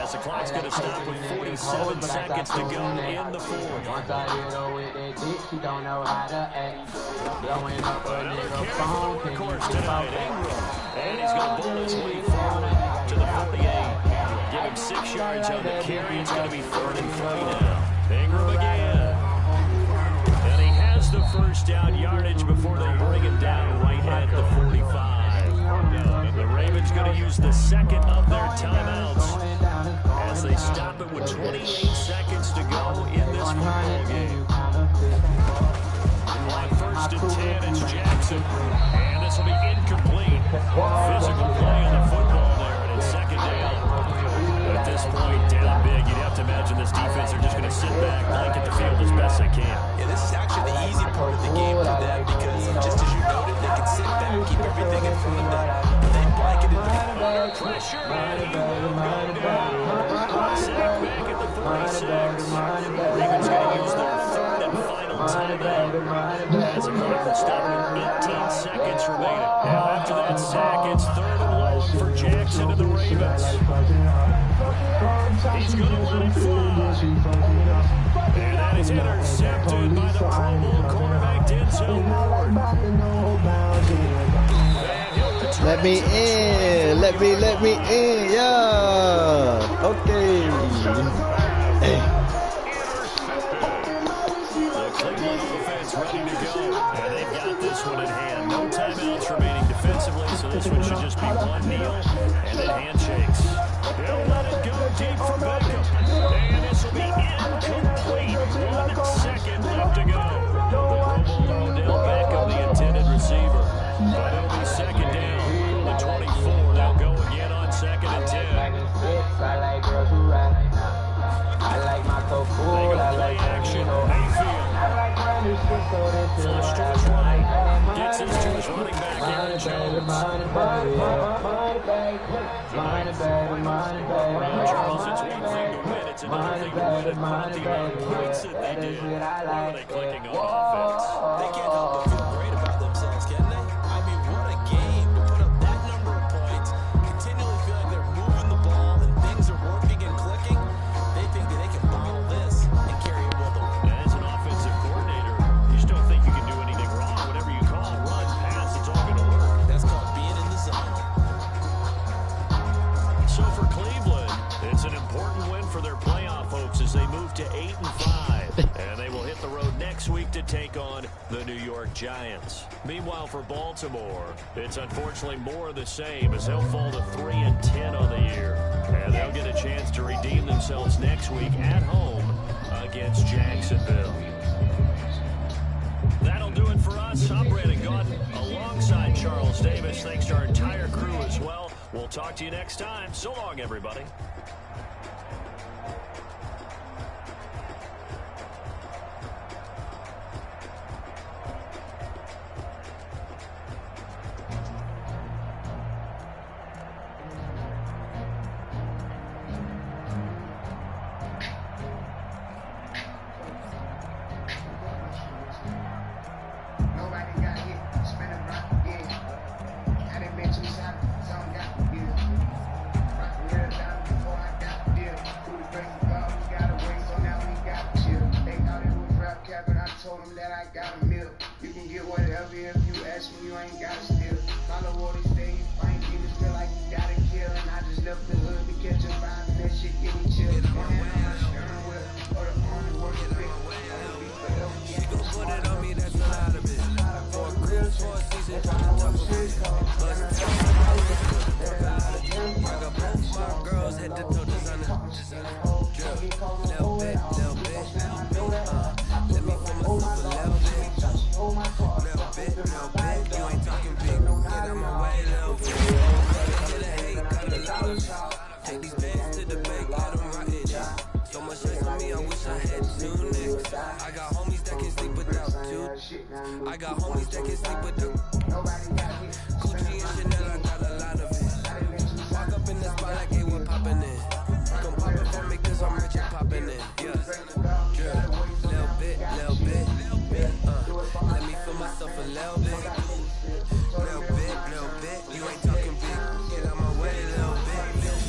as the clock's going to stop with 47 seconds to go in the fourth. Once I hit her with that dick, she don't know how to act. Blowing up a nigga phone, can you get out there? And he's going to pull his way forward to the 48. Give him 6 yards on the carry. It's going to be 3rd and 3 now. Ingram again. And he has the first down yardage before they bring him down right at the 45. The Ravens going to use the second of their timeouts as they stop it with 28 seconds to go in this football game. On 1st and 10, it's Jackson. And this will be incomplete. Physical play on the football there, and it's 2nd down. At this point, down big, you'd have to imagine this defense are just going to sit back, blanket the field as best they can. Yeah, this is actually the easy part of the game for them because, just as you noted, they can sit back, keep everything in front of them. They blanketed the under pressure, and he will go down. Sack back at the 46. Ravens going to use their 3rd and final timeout as the clock will stop with 18 seconds remaining. Now after that sack, it's 3rd and long for Jackson and the Ravens. He's going to let it fly. And that is intercepted by the Pro Bowl quarterback Denzel Ward. Let me in. Let me in. Yeah. Okay. The Cleveland offense ready to go. And they've got this one in hand. No timeouts remaining defensively, so this one should just be one kneel and then handshakes. They'll let it go deep for Beckham. And this will be incomplete. 1 second left to go. The Pro Bowler Odell Beckham, the intended receiver. But it'll be 2nd down. The 24. They'll go again on 2nd and 10. I like girls who ride. I like my cool. I like action. Mayfield. Flush to his right. Gets this to his running back, Aaron Jones. Charles, it's one thing to win. It's another thing to win at 20 points that they did. Where are they clicking on offense? They can't help but feel great about themselves, can they? I mean, what a game to put up that number of points, continually feel like they're moving the ball and things are working and clicking. They think that they can bottle this and carry it with them. As an offensive coordinator, you just don't think you can do anything wrong. Whatever you call, run, pass, it's all going to work. That's called being in the zone. So for Cleveland, it's an important win for their playoff hopes as they move to 8-5. And they will hit the road next week to take on the New York Giants. Meanwhile, for Baltimore, it's unfortunately more of the same as they'll fall to 3-10 on the year. And they'll get a chance to redeem themselves next week at home against Jacksonville. That'll do it for us. I'm Brandon Gordon alongside Charles Davis. Thanks to our entire crew as well. We'll talk to you next time. So long, everybody. Nobody got hit, spin a rock again. I done been too shot, some got the deal. Rock the real down before I got the deal. Through the grace of God, we got away, so now we got to chill. They thought it was rap cap, and I told them that I got a meal. You can get whatever if you ask me, you ain't got to steal. Follow all these days, find demons, feel like you gotta kill. head to toe designer. Drip, little bit, little bit. Let me feel myself a little bit. Little bit, little bit. You ain't talking big. Get out my way, little bit. Get a hate, got a lot of shit. Take these bands to the bank, let them rot in it. So much ice on me, I wish I had 2 necks. I got homies that can sleep without 2. I got homies that can sleep without. Gucci and Chanel, I got a lot of it. Walk up in the spot like hey, we're popping in. Come pop it for me cause I'm rich and popping in. Yeah. Drip, little bit, little bit. Let me feel myself a little bit. Little bit, little bit. You ain't talking big. Get out my way, little bit.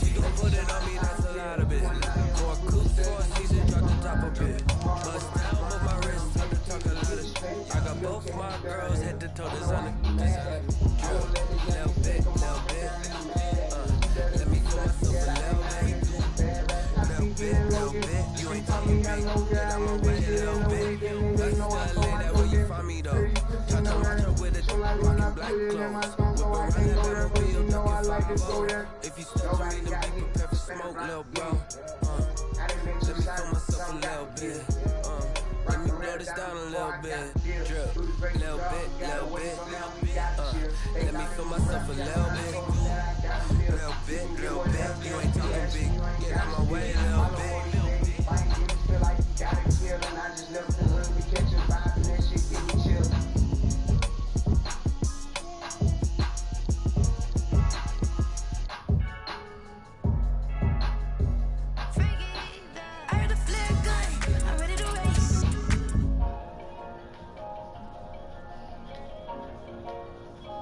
You gon' put it on me, that's a lot of it. For a coupe, for a season, drop the top a bit. Bust down with my wrist, time to talk a lot of shit. I got both my girls head to toe designer. Drip, little bit, little bit. Let me feel myself a little bit. Little bit, little bit. You ain't talking big. Get out my way, little bit. That's the LA, that where you find me though. Touch on my truck with it, rockin' black clothes. Whip around that Batmobile, duckin' 5-0. If you step to me, then be prepared for smoke, little bro. Let me feel myself a little bit. Let me blow this down a little bit. Drip, little bit, little bit. Let me feel myself a little bit.